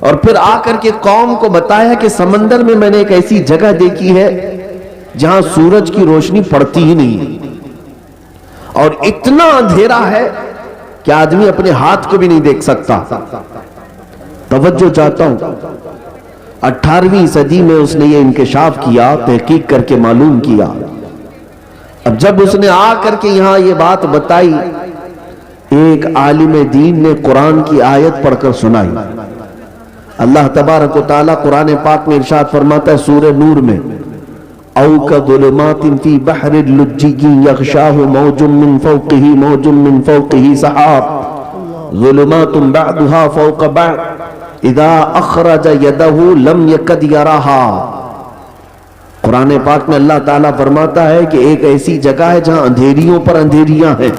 اور پھر آ کر کے قوم کو بتایا کہ سمندر میں میں نے ایک ایسی جگہ دیکھی ہے جہاں سورج کی روشنی پڑتی ہی نہیں اور اتنا اندھیرا ہے کہ آدمی اپنے ہاتھ کو بھی نہیں دیکھ سکتا. توجہ چاہتا ہوں, 18ویں صدی میں اس نے یہ انکشاف کیا, تحقیق کر کے معلوم کیا. اب جب اس نے آ کر کے یہاں یہ بات بتائی, ایک عالم دین نے قرآن کی آیت پڑھ کر سنائی. اللہ تبارک و تعالیٰ قرآن پاک میں ارشاد فرماتا ہے سورہ نور میں, او کظلمات فی بحر اللجی یغشاہ موج من فوقہ موج من فوقہ سحاب ظلمات بعضها فوق بعض اذا اخرج یدہ لم یکد یراہا. قرآن پاک میں اللہ تعالیٰ فرماتا ہے کہ ایک ایسی جگہ ہے جہاں اندھیریوں پر اندھیریاں ہیں,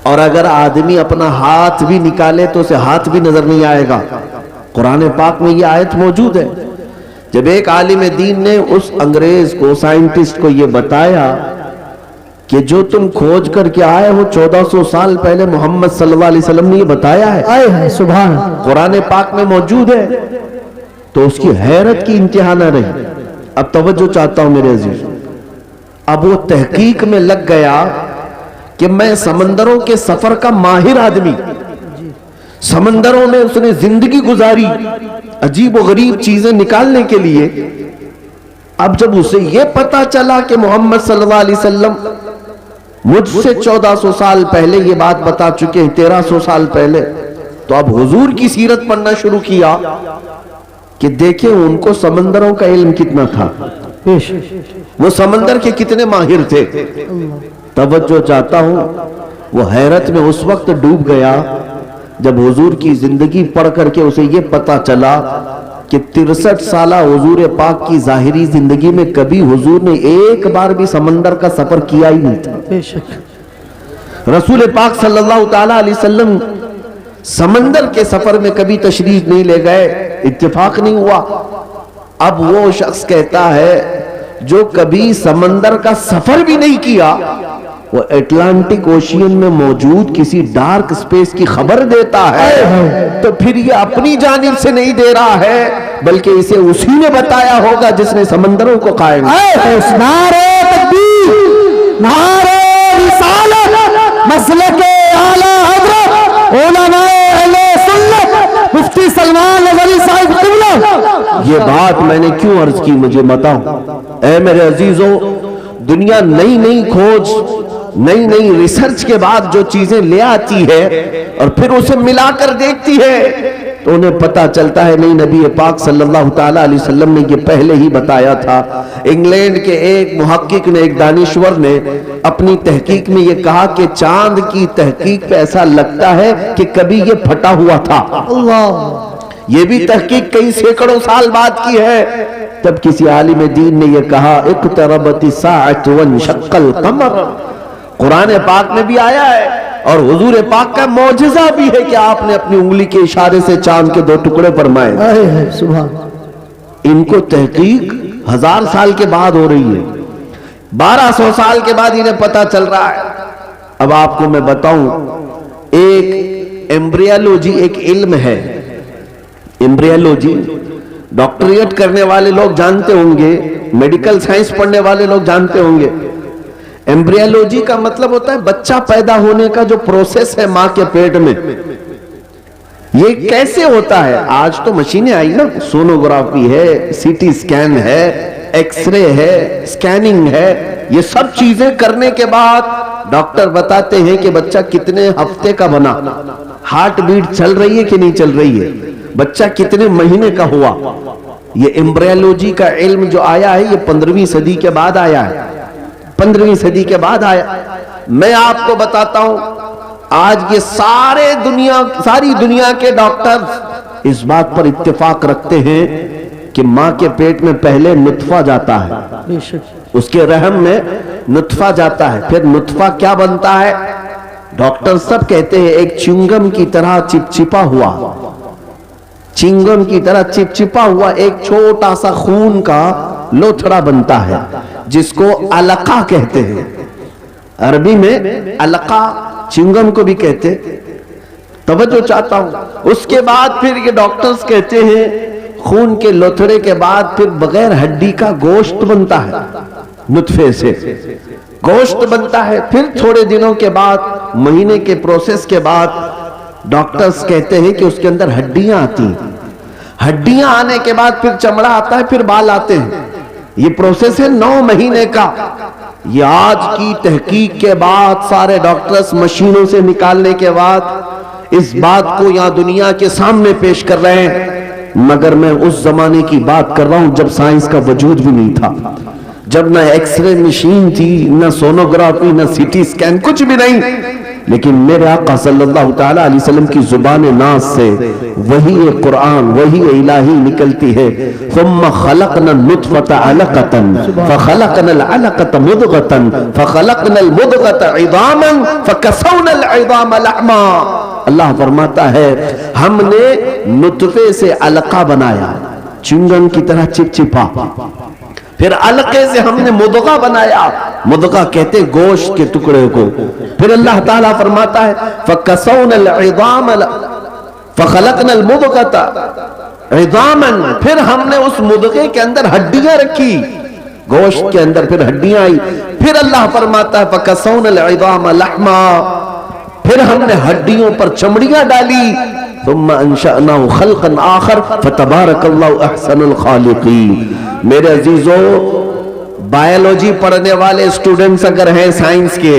اور اگر آدمی اپنا ہاتھ بھی نکالے تو اسے ہاتھ بھی نظر نہیں آئے گا. قرآن پاک میں یہ آیت موجود ہے. جب ایک عالم دین نے اس انگریز کو, سائنٹسٹ کو یہ بتایا کہ جو تم کھوج کر کے آئے ہو 1400 سال پہلے محمد صلی اللہ علیہ وسلم نے یہ بتایا ہے, سبحان قرآن پاک میں موجود ہے, تو اس کی حیرت کی انتہا نہ رہی. اب توجہ چاہتا ہوں میرے عزیز, اب وہ تحقیق میں لگ گیا کہ میں سمندروں کے سفر کا ماہر آدمی, سمندروں میں اس نے زندگی گزاری عجیب و غریب چیزیں نکالنے کے لیے. اب جب اسے یہ پتا چلا کہ محمد صلی اللہ علیہ وسلم مجھ سے 1400 سال پہلے یہ بات بتا چکے ہیں, 1300 سال پہلے, تو اب حضور کی سیرت پڑھنا شروع کیا کہ دیکھیں ان کو سمندروں کا علم کتنا تھا, وہ سمندر کے کتنے ماہر تھے. توجہ چاہتا ہوں, وہ حیرت میں اس وقت ڈوب گیا جب حضور کی زندگی پڑھ کر کے اسے یہ پتا چلا کہ 63 سالہ حضور پاک کی ظاہری زندگی میں کبھی حضور نے ایک بار بھی سمندر کا سفر کیا ہی نہیں تھا. رسول پاک صلی اللہ تعالیٰ علیہ وسلم سمندر کے سفر میں کبھی تشریف نہیں لے گئے, اتفاق نہیں ہوا. اب وہ شخص کہتا ہے جو کبھی سمندر کا سفر بھی نہیں کیا, وہ اٹلانٹک اوشین میں موجود کسی ڈارک سپیس کی خبر دیتا ہے, تو پھر یہ اپنی جانب سے نہیں دے رہا ہے بلکہ اسے اسی نے بتایا ہوگا جس نے سمندروں کو قائم کیا. نعرہ تکبیر, نعرہ رسالت, مسلک اعلی حضرت علماء اہل سنت مفتی سلمان ولی صاحب قبلہ. یہ بات میں نے کیوں عرض کی, مجھے بتاؤ. اے میرے عزیزوں, دنیا نئی نئی کھوج, نئی نئی ریسرچ کے بعد جو چیزیں لے آتی ہے اور پھر اسے ملا کر دیکھتی ہے تو انہیں پتا چلتا ہے نہیں, نبی پاک صلی اللہ تعالیٰ علیہ وسلم نے یہ پہلے ہی بتایا تھا. انگلینڈ کے ایک محقق نے, ایک دانشور نے اپنی تحقیق میں یہ کہا کہ چاند کی تحقیق پہ ایسا لگتا ہے کہ کبھی یہ پھٹا ہوا تھا. اللہ, یہ بھی تحقیق کئی سینکڑوں سال بعد کی ہے. تب کسی عالم دین نے یہ کہا اقتربت الساعۃ وانشق القمر. قرآن پاک میں بھی آیا ہے اور حضور پاک کا معجزہ بھی ہے کہ آپ نے اپنی انگلی کے اشارے سے چاند کے 2 ٹکڑے فرمائے. سبحان. ان کو تحقیق 1000 سال کے بعد ہو رہی ہے, 1200 سال کے بعد انہیں پتا چل رہا ہے. اب آپ کو میں بتاؤں, ایک ایمبریالوجی ایک علم ہے. ایمبریالوجی ڈاکٹریٹ کرنے والے لوگ جانتے ہوں گے, میڈیکل سائنس پڑھنے والے لوگ جانتے ہوں گے. ایمبریالوجی کا مطلب ہوتا ہے بچہ پیدا ہونے کا جو پروسیس ہے ماں کے پیٹ میں, یہ کیسے ہوتا ہے. آج تو مشینیں آئی نا, سونوگرافی ہے, سی ٹی سکین ہے, ایکس رے ہے, سکیننگ ہے. یہ سب چیزیں کرنے کے بعد ڈاکٹر بتاتے ہیں کہ بچہ کتنے ہفتے کا بنا, ہارٹ بیٹ چل رہی ہے کہ نہیں چل رہی ہے, بچہ کتنے مہینے کا ہوا. یہ ایمبریالوجی کا علم جو آیا ہے یہ 15ویں صدی کے بعد آیا ہے, 15ویں صدی کے بعد آیا. میں آپ کو بتاتا ہوں, آج یہ ساری دنیا کے ڈاکٹر اس بات پر اتفاق رکھتے ہیں کہ ماں کے پیٹ میں پہلے نطفہ جاتا ہے, اس کے رحم میں نطفہ جاتا ہے, پھر نطفہ کیا بنتا ہے, ڈاکٹر سب کہتے ہیں ایک چنگم کی طرح چپچپا ہوا, چنگم کی طرح چپچپا ہوا ایک چھوٹا سا خون کا لوتھڑا بنتا ہے جس کو علقہ کہتے ہیں. عربی میں علقہ چنگم کو بھی کہتے. توجہ چاہتا ہوں۔ اس کے بعد پھر یہ ڈاکٹرز کہتے ہیں خون کے لوتھڑے کے بعد پھر بغیر ہڈی کا گوشت بنتا ہے، نطفے سے گوشت بنتا ہے۔ پھر تھوڑے دنوں کے بعد، مہینے کے پروسیس کے بعد، ڈاکٹرز کہتے ہیں کہ اس کے اندر ہڈیاں آتی ہیں۔ ہڈیاں آنے کے بعد پھر چمڑا آتا ہے، پھر بال آتے ہیں۔ یہ پروسیس ہے 9 مہینے کا۔ یہ آج کی تحقیق کے بعد سارے ڈاکٹرز مشینوں سے نکالنے کے بعد اس بات کو یہاں دنیا کے سامنے پیش کر رہے ہیں، مگر میں اس زمانے کی بات کر رہا ہوں جب سائنس کا وجود بھی نہیں تھا، جب نہ ایکس رے مشین تھی، نہ سونوگرافی، نہ سی ٹی سکین، کچھ بھی نہیں۔ لیکن میرے آقا صلی اللہ تعالی علیہ وسلم کی زبان ناز سے وحی قرآن، وحی الہی نکلتی ہے۔ ثم خلقنا النطفة علقة فخلقنا العلقة مضغة فخلقنا المضغة عظاما فكسونا العظام لحما۔ اللہ فرماتا ہے ہم نے نطفے سے علقہ بنایا، چنگن کی طرح چپچپا، پھر علقے سے ہم نے مضغہ بنایا، مضغہ کہتے گوشت کے ٹکڑے کو۔ پھر اللہ تعالیٰ فرماتا ہے فَكَسَوْنَا الْعِظَامَ فَخَلَقْنَا الْمُضْغَةَ عِظَامًا، پھر ہم نے اس مضغے کے اندر ہڈیاں رکھی، گوشت کے اندر پھر ہڈیاں آئی۔ پھر اللہ فرماتا ہے فَكَسَوْنَا الْعِظَامَ لَحْمًا، پھر ہم نے ہڈیوں پر چمڑیاں ڈالی۔ ثم انشأناه خلقا آخر فتبارک اللہ احسن الخالقین۔ میرے عزیزو، بائیولوجی پڑھنے والے اسٹوڈنٹس اگر ہیں سائنس کے،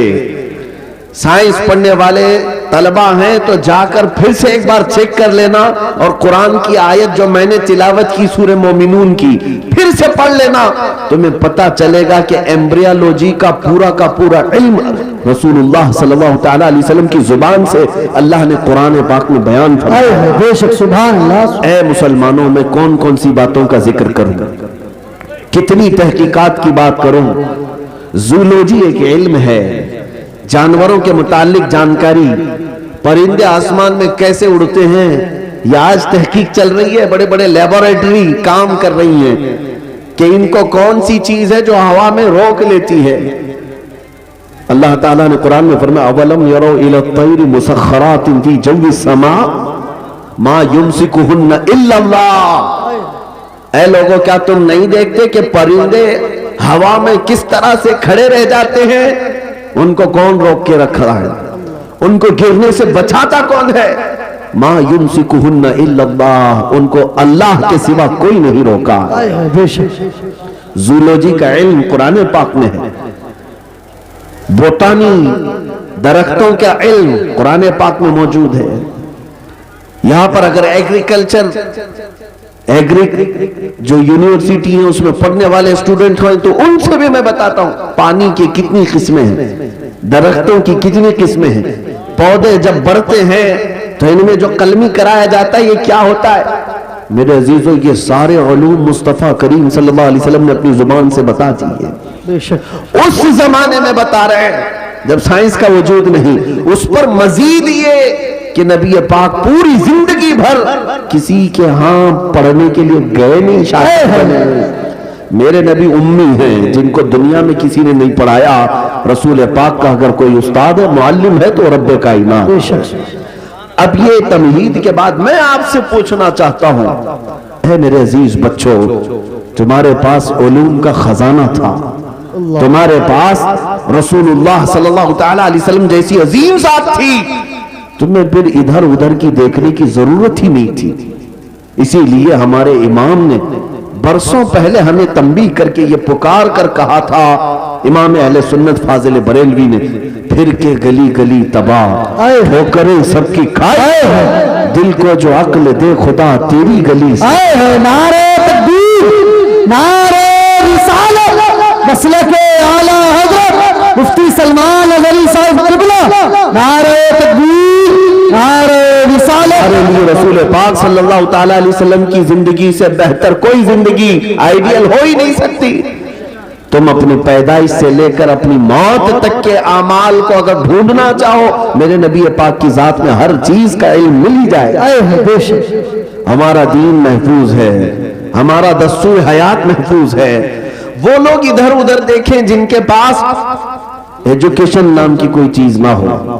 سائنس پڑھنے والے طلبہ ہیں تو جا کر پھر سے ایک بار چیک کر لینا، اور قرآن کی آیت جو میں نے تلاوت کی سورہ مومنون کی پھر سے پڑھ لینا، تمہیں پتا چلے گا کہ ایمبریالوجی کا پورا علم رسول اللہ صلی اللہ تعالی علیہ وسلم کی زبان سے اللہ نے قرآن پاک میں بیان فرمایا۔ بے شک سبحان اللہ۔ اے مسلمانوں، میں کون کون سی باتوں کا ذکر کروں، کتنی تحقیقات کی بات کروں۔ زولوجی ایک علم ہے، جانوروں کے متعلق جانکاری، پرندے آسمان میں کیسے اڑتے ہیں، یہ آج تحقیق چل رہی ہے، بڑے بڑے لیبارٹری کام کر رہی ہیں کہ ان کو کون سی چیز ہے جو ہوا میں روک لیتی ہے۔ اللہ تعالیٰ نے قرآن میں فرمایا اولم یرو الی الطیر مسخرات فی جو السماء ما یمسکہن الا اللہ۔ اے لوگوں، کیا تم نہیں دیکھتے کہ پرندے ہوا میں کس طرح سے کھڑے رہ جاتے ہیں؟ ان کو کون روک کے رکھ رہا ہے؟ ان کو گرنے سے بچاتا کون ہے؟ ما یمسکہن الا اللہ، ان کو اللہ کے سوا کوئی نہیں روکا۔ بے شک زولوجی کا علم قرآن پاک میں ہے، بوٹانی درختوں کا علم قرآن پاک میں موجود ہے۔ یہاں پر اگر ایگریکلچر جو یونیورسٹی ہیں اس میں پڑھنے والے اسٹوڈنٹ ہوئے تو ان سے بھی میں بتاتا ہوں پانی کی کتنی قسمیں ہیں، درختوں کی کتنی قسمیں ہیں، پودے جب بڑھتے ہیں تو ان میں جو قلمی کرایا جاتا ہے یہ کیا ہوتا ہے؟ میرے عزیزو، یہ سارے علوم مصطفیٰ کریم صلی اللہ علیہ وسلم نے اپنی زبان سے بتا دی ہے۔ بے شک اس زمانے میں بتا رہے ہیں جب سائنس کا وجود نہیں۔ اس پر مزید یہ کہ نبی پاک پوری زندگی بھر کسی کے ہاں پڑھنے کے لیے گئے نہیں، شاید میرے نبی امی ہیں جن کو دنیا میں کسی نے نہیں پڑھایا۔ رسول پاک کا اگر کوئی استاد ہے، معلم ہے تو رب کائنات۔ بے شک اب یہ تمہید کے بعد میں آپ سے پوچھنا چاہتا ہوں، اے میرے عزیز بچوں، تمہارے پاس علوم کا خزانہ تھا، تمہارے پاس رسول اللہ صلی اللہ تعالی علیہ وسلم جیسی عظیم ذات تھی، تمہیں پھر ادھر ادھر کی دیکھنے کی ضرورت ہی نہیں تھی۔ اسی لیے ہمارے امام نے برسوں پہلے ہمیں تنبیہ کر کے یہ پکار کر کہا تھا، امام اہل سنت فاضل بریلوی نے، پھر کے گلی گلی تباہ ٹھوکریں سب کی کھائے، دل کو جو عقل دے خدا تیری گلی سے۔ نعرہ تکبیر، نعرہ رسالت، مسلک اعلیٰ حضرت مفتی سلمان اظہری صاحب قبلہ، نعرہ تکبیر، نعرہ رسالت۔ ہمارے لیے رسول پاک صلی اللہ تعالیٰ علیہ وسلم کی زندگی سے بہتر کوئی زندگی آئیڈیل ہو ہی نہیں سکتی۔ تم اپنی پیدائش سے لے کر اپنی موت تک کے اعمال کو اگر ڈھونڈنا چاہو، میرے نبی پاک کی ذات میں ہر چیز کا علم مل ہی جائے گا۔ بے شک ہمارا دین محفوظ ہے، ہمارا دستور حیات محفوظ ہے۔ وہ لوگ ادھر ادھر دیکھیں جن کے پاس ایجوکیشن نام کی کوئی چیز نہ ہو،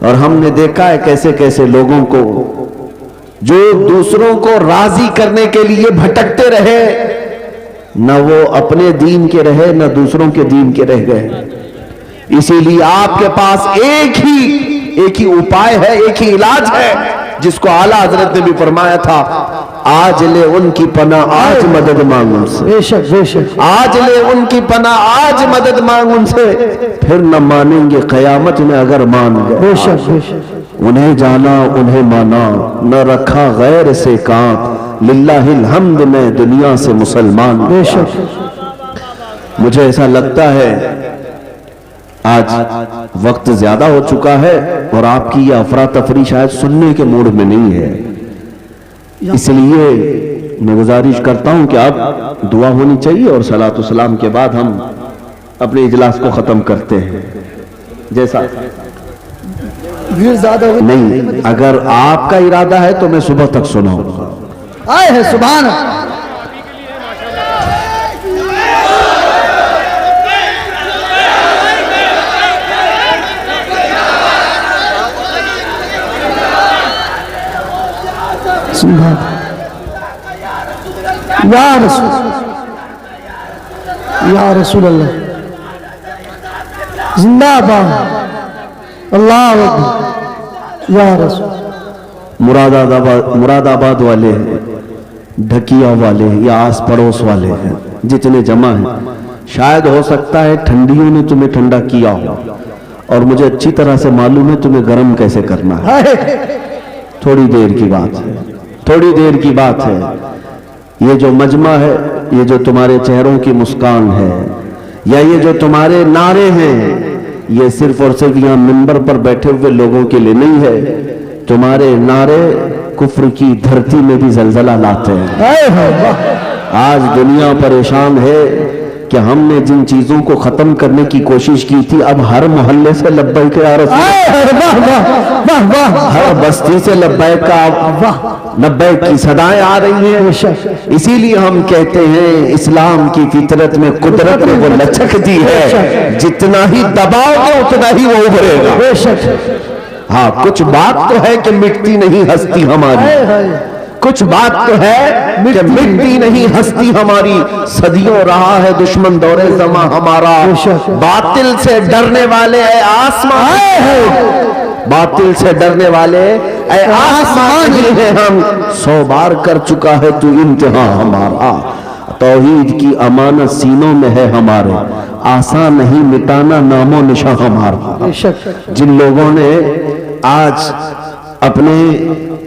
اور ہم نے دیکھا ہے کیسے کیسے لوگوں کو جو دوسروں کو راضی کرنے کے لیے بھٹکتے رہے، نہ وہ اپنے دین کے رہے نہ دوسروں کے دین کے رہ گئے۔ اسی لیے آپ کے پاس ایک ہی اپائے ہے، ایک ہی علاج ہے، جس کو اعلیٰ حضرت نے بھی فرمایا تھا، آج لے ان کی پناہ آج مدد مانگ ان سے، بے شک بے شک، آج لے ان کی پناہ آج مدد مانگ ان سے، پھر نہ مانیں گے قیامت میں اگر مان گئے۔ بے شک بے شک، انہیں جانا انہیں مانا، نہ رکھا غیر سے کانت، للہ الحمد میں دنیا سے مسلمان۔ بے شک، مجھے ایسا لگتا ہے آج وقت زیادہ ہو چکا ہے اور آپ کی یہ افراتفری شاید سننے کے موڈ میں نہیں ہے، اس لیے میں گزارش کرتا ہوں کہ اب دعا ہونی چاہیے اور صلاۃ و سلام کے بعد ہم اپنے اجلاس کو ختم کرتے ہیں۔ جیسا بھیڑ زیادہ ہوئی نہیں، اگر آپ کا ارادہ ہے تو میں صبح تک سناؤں گا۔ آئے ہے سبحان اللہ۔ یا رسول اللہ، زندہ باد، اللہ اکبر، یا رسول۔ مراد آباد والے ہیں، ڈھکیا والے ہیں یا آس پڑوس والے ہیں، جتنے جمع ہیں، شاید ہو سکتا ہے ٹھنڈیوں نے تمہیں ٹھنڈا کیا ہو، اور مجھے اچھی طرح سے معلوم ہے تمہیں گرم کیسے کرنا ہے۔ تھوڑی دیر کی بات ہے، تھوڑی دیر کی بات ہے۔ یہ جو مجمع ہے، یہ جو تمہارے چہروں کی مسکان ہے، یا یہ جو تمہارے نعرے ہیں، یہ صرف اور صرف یہاں منبر پر بیٹھے ہوئے لوگوں کے لیے نہیں ہے۔ تمہارے نعرے کفر کی دھرتی میں بھی زلزلہ لاتے ہیں۔ آج دنیا پریشان ہے کہ ہم نے جن چیزوں کو ختم کرنے کی کوشش کی تھی، اب ہر محلے سے لبیک یا رسول اللہ، ہر بستی سے لبیک لبیک کی صدائیں آ رہی ہیں۔ اسی لیے ہم کہتے ہیں اسلام کی فطرت میں قدرت نے وہ لچک دی ہے، جتنا ہی دباؤ گے اتنا ہی وہ ابھرے گا۔ ہاں، کچھ بات تو ہے کہ مٹتی نہیں ہستی ہماری، کچھ بات تو ہے کہ مٹتی نہیں ہستی ہماری، صدیوں رہا ہے دشمن دور زماں ہمارا، باطل سے ڈرنے والے اے آسمان، باطل سے ڈرنے والے اے آسمان ہی ہیں ہم، 100 بار کر چکا ہے تو انتہا ہمارا، توحید کی امانت سینوں میں ہے ہمارے، آسان نہیں مٹانا نام و نشاں ہمارا۔ جن لوگوں نے آج اپنے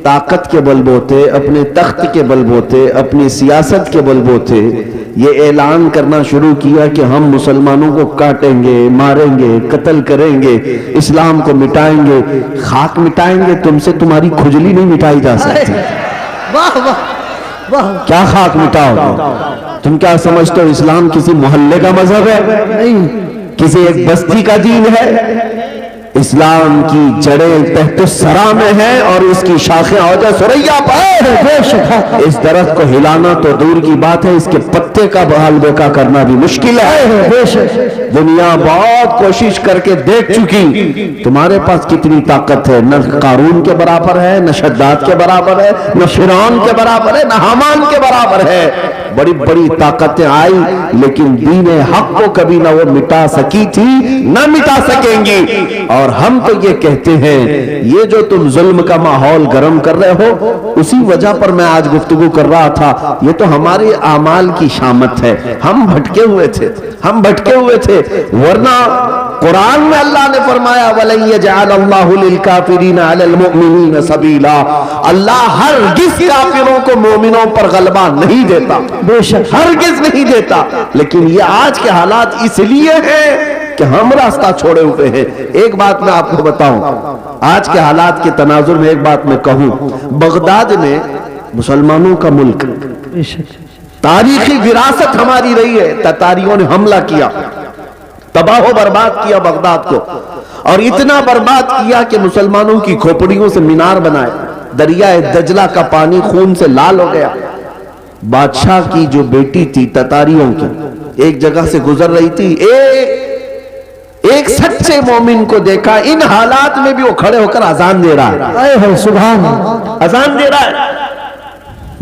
طاقت کے بل بوتے، اپنے تخت کے بل بوتے، اپنی سیاست کے بل بوتے یہ اعلان کرنا شروع کیا کہ ہم مسلمانوں کو کاٹیں گے، ماریں گے، قتل کریں گے، اسلام کو مٹائیں گے، خاک مٹائیں گے، تم سے تمہاری کھجلی نہیں مٹائی جا سکتی۔ کیا خاک مٹاؤ گے؟ تم کیا سمجھتے ہو اسلام کسی محلے کا مذہب ہے؟ کسی ایک بستی کا دین ہے؟ اسلام کی جڑیں تحت الثری میں ہیں اور اس کی شاخیں اوجہ ثریا پر۔ اس درخت کو ہلانا تو دور کی بات ہے، اس کے پتے کا بحال بیکا کرنا بھی مشکل ہے۔ دنیا بہت کوشش کر کے دیکھ چکی، تمہارے پاس کتنی طاقت ہے، نہ قارون کے برابر ہے، نہ شداد کے برابر ہے، نہ فرعون کے برابر ہے، نہ حامان کے برابر ہے۔ بڑی بڑی طاقتیں آئی لیکن دین حق کو کبھی نہ وہ مٹا سکی تھی نہ مٹا سکیں گی۔ اور ہم تو یہ کہتے ہیں یہ جو تم ظلم کا ماحول گرم کر رہے ہو، اسی وجہ پر میں آج گفتگو کر رہا تھا، یہ تو ہمارے اعمال کی شامت ہے۔ ہم بھٹکے ہوئے تھے، ہم بھٹکے ہوئے تھے، ورنہ قرآن میں اللہ نے فرمایا وَلَن يَجْعَلَ اللَّهُ لِلْكَافِرِينَ عَلَى الْمُؤْمِنِينَ سَبِيلًا، اللہ ہرگز کافروں کو مومنوں پر غلبہ نہیں دیتا، ہرگز نہیں دیتا۔ لیکن یہ آج کے حالات اس لیے ہیں کہ ہم راستہ چھوڑے ہوئے ہیں۔ ایک بات میں آپ کو بتاؤں، آج کے حالات کے تناظر میں ایک بات میں کہوں، بغداد میں مسلمانوں کا ملک، تاریخی وراثت ہماری رہی ہے، تتاریوں نے حملہ کیا، تباہ و برباد کیا بغداد کو، اور اتنا برباد کیا کہ مسلمانوں کی کھوپڑیوں سے مینار بنائے، دریائے دجلہ کا پانی خون سے لال ہو گیا۔ بادشاہ کی جو بیٹی تھی تتاریوں کی، ایک جگہ سے گزر رہی تھی، ایک ایک سچے مومن کو دیکھا ان حالات میں بھی وہ کھڑے ہو کر اذان دے رہا ہے، سبحان اذان دے رہا ہے۔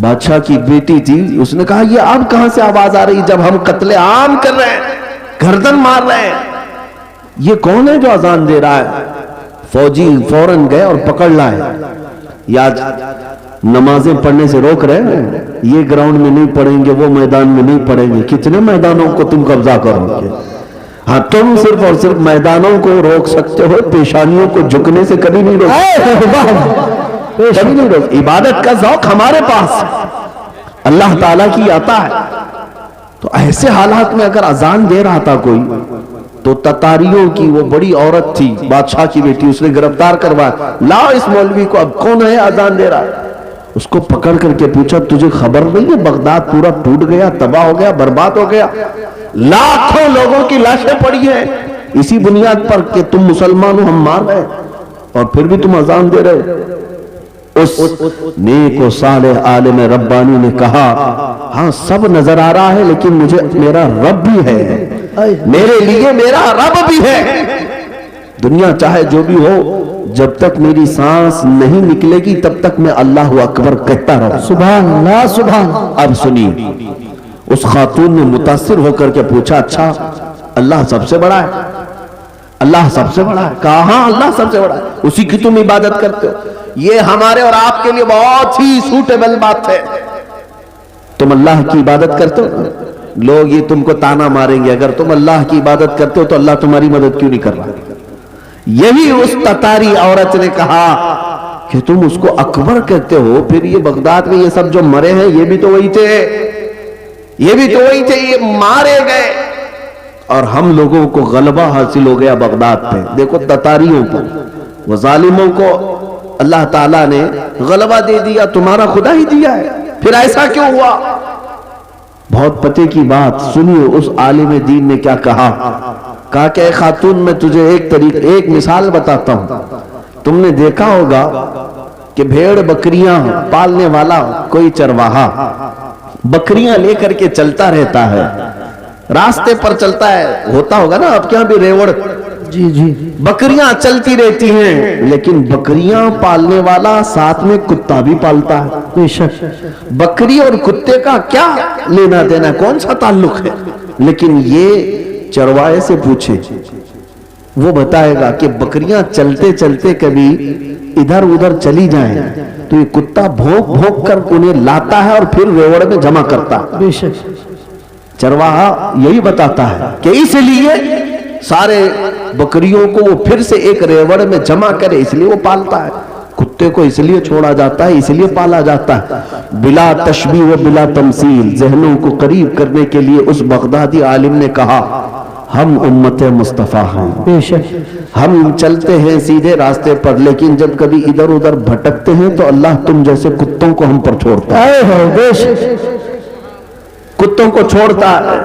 بادشاہ کی بیٹی تھی، اس نے کہا یہ اب کہاں سے آواز آ رہی جب ہم قتل عام کر رہے ہیں، گردن مار رہے ہیں، یہ کون ہے جو اذان دے رہا ہے؟ فوجی فوراً گئے اور پکڑ لائے۔ یاد نمازیں پڑھنے سے روک رہے ہیں، یہ گراؤنڈ میں نہیں پڑھیں گے، وہ میدان میں نہیں پڑھیں گے، کتنے میدانوں کو تم قبضہ کرو گے؟ ہاں تم صرف اور صرف میدانوں کو روک سکتے ہو، پیشانیوں کو جھکنے سے کبھی نہیں روک، کبھی نہیں روک۔ عبادت کا ذوق ہمارے پاس اللہ تعالیٰ کی آتا ہے۔ تو ایسے حالات میں اگر اذان دے رہا تھا کوئی، تو تتاریوں کی وہ بڑی عورت تھی، بادشاہ کی بیٹی، اس نے گرفتار کروایا، لا اس مولوی کو، اب کون ہے اذان دے رہا ہے؟ اس کو پکڑ کر کے پوچھا تجھے خبر نہیں ہے بغداد پورا ٹوٹ گیا، تباہ ہو گیا، برباد ہو گیا، لاکھوں لوگوں کی لاشیں پڑی ہیں اسی بنیاد پر کہ تم مسلمان ہو، ہم مار رہے اور پھر بھی تم اذان دے رہے۔ اس نیک و صالح عالم ربانی نے کہا ہاں سب نظر آ رہا ہے لیکن مجھے میرا رب بھی ہے، میرے لیے میرا رب بھی ہے، دنیا چاہے جو بھی ہو، جب تک میری سانس نہیں نکلے گی تب تک میں اللہ اکبر کہتا رہا۔ سبحان اللہ سبحان۔ اب سنیے، اس خاتون نے متاثر ہو کر کے پوچھا اچھا اللہ سب سے بڑا ہے؟ اللہ سب سے بڑا ہے؟ کہا ہاں اللہ سب سے بڑا ہے، اسی کی تم عبادت کرتے ہو، یہ ہمارے اور آپ کے لیے بہت ہی سوٹیبل بات ہے، تم اللہ کی عبادت کرتے ہو، لوگ یہ تم کو تانا ماریں گے اگر تم اللہ کی عبادت کرتے ہو تو اللہ تمہاری مدد کیوں نہیں کر رہا؟ یہی اس تتاری عورت نے کہا کہ تم اس کو اکبر کہتے ہو، پھر یہ بغداد میں یہ سب جو مرے ہیں یہ بھی تو وہی تھے، یہ بھی تو وہی تھے، یہ مارے گئے اور ہم لوگوں کو غلبہ حاصل ہو گیا بغداد پہ، دیکھو تتاریوں پر، وہ ظالموں کو اللہ تعالیٰ نے غلبہ دے دیا، تمہارا خدا ہی دیا ہے، پھر ایسا کیوں ہوا؟ بہت پتے کی بات سنیے، اس عالم دین نے کیا کہا کہ اے خاتون میں تجھے ایک مثال بتاتا ہوں، تم نے دیکھا ہوگا کہ بھیڑ بکریاں پالنے والا کوئی چرواہا بکریاں لے کر کے چلتا رہتا ہے، راستے پر چلتا ہے، ہوتا ہوگا نا آپ کے ہاں بھی ریوڑ، جی جی، بکریاں چلتی رہتی ہیں، لیکن بکریاں پالنے والا ساتھ میں کتا بھی پالتا ہے، بے شک، بکری اور کتے کا کیا لینا دینا، کون سا تعلق ہے؟ لیکن یہ چرواہے سے پوچھے، وہ بتائے گا کہ بکریاں چلتے چلتے کبھی ادھر ادھر چلی جائیں تو یہ کتا بھونک بھونک کر انہیں لاتا ہے اور پھر ریوڑ میں جمع کرتا ہے۔ بے شک، چرواہا یہی بتاتا ہے کہ اس لیے سارے بکریوں کو وہ پھر سے ایک ریوڑ میں جمع کرے، اس لیے وہ پالتا ہے، کتے کو اس لیے چھوڑا جاتا ہے، اس لیے پالا جاتا ہے۔ بلا تشبیہ و بلا تمثیل، ذہنوں کو قریب کرنے کے لیے اس بغدادی عالم نے کہا ہم امت مصطفیٰ ہیں، بے شک، ہم چلتے ہیں سیدھے راستے پر، لیکن جب کبھی ادھر ادھر بھٹکتے ہیں تو اللہ تم جیسے کتوں کو ہم پر چھوڑتا ہے، بے شک، کتوں کو چھوڑتا ہے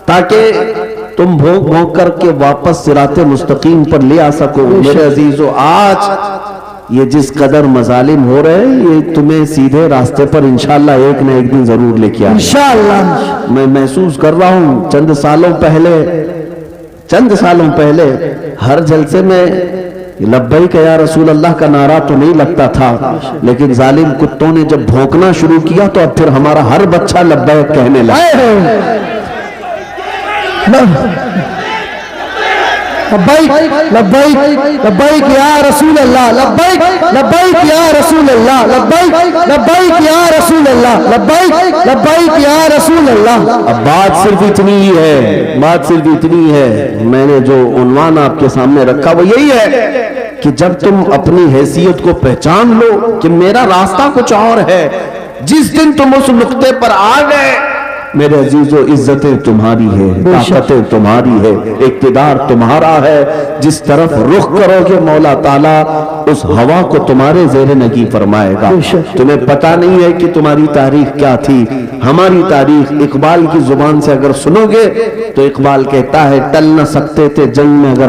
تاکہ تم بھونک بھونک کر کے واپس صراط مستقیم پر لے آ سکو۔ میرے عزیزو، آج یہ جس قدر مظالم ہو رہے ہیں یہ تمہیں سیدھے راستے پر انشاءاللہ ایک نہ ایک دن ضرور لے کے آئے۔ انشاءاللہ میں محسوس کر رہا ہوں چند سالوں پہلے ہر جلسے میں لبیک یا رسول اللہ کا نعرہ تو نہیں لگتا تھا، لیکن ظالم کتوں نے جب بھونکنا شروع کیا تو اب پھر ہمارا ہر بچہ لبیک کہنے لگا۔ لبیک لبیک لبیک یا رسول اللہ، لبیک لبیک یا رسول اللہ، لبیک لبیک یا رسول اللہ، لبیک لبیک یا رسول اللہ۔ اب بات صرف اتنی ہے، میں نے جو عنوان آپ کے سامنے رکھا وہ یہی ہے کہ جب تم اپنی حیثیت کو پہچان لو کہ میرا راستہ کچھ اور ہے، جس دن تم اس نقطے پر آ گئے، میرے عزیزو عزتیں تمہاری ہے، طاقتیں تمہاری ہے، اقتدار تمہارا ہے، جس طرف رخ کرو گے مولا تعالیٰ اس ہوا کو تمہارے زیر نگی فرمائے گا۔ تمہیں پتہ نہیں ہے کہ تمہاری تاریخ کیا تھی، ہماری تاریخ اقبال کی زبان سے اگر سنو گے تو اقبال کہتا ہے ٹل نہ سکتے تھے جنگ میں اگر